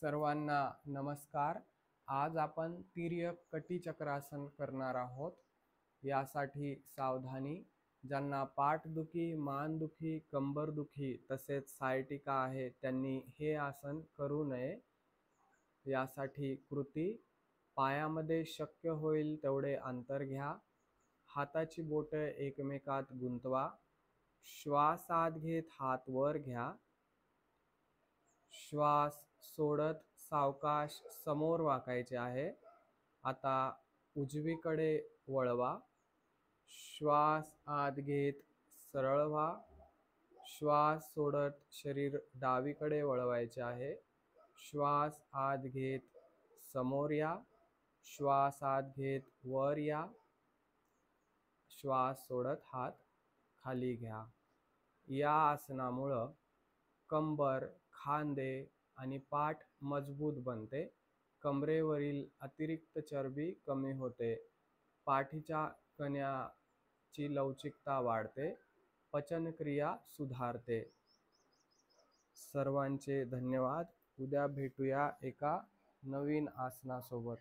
सर्वांना नमस्कार. आज आपण तिर्यक कटिचक्रासन करणार आहोत. यासाठी सावधानी. ज्यांना पाठदुखी, मानदुखी, कंबरदुखी तसेच सायटिका आहे त्यांनी हे आसन करू नये. यासाठी कृती: पायामध्ये शक्य होईल तेवढे अंतर घ्या. हाताची बोटे एकमेकात गुंतवा. श्वास आत घेत हात वर घ्या. श्वास सोडत सावकाश समोर वाकायचे आहे. आता उजवीकडे वळवा. श्वास आत घेत सरळ व्हा. श्वास सोडत शरीर डावीकडे वळवायचे आहे. श्वास आत घेत समोर या. श्वास आत घेत वर या. श्वास सोडत हात खाली घ्या. या आसनामुळं कंबर, खांदे आणि पाठ मजबूत बनते. कमरेवरील अतिरिक्त चरबी कमी होते. पाठीच्या कण्याची लवचिकता वाढते. पचनक्रिया सुधारते. सर्वांचे धन्यवाद. उद्या भेटूया एका नवीन आसनासोबत.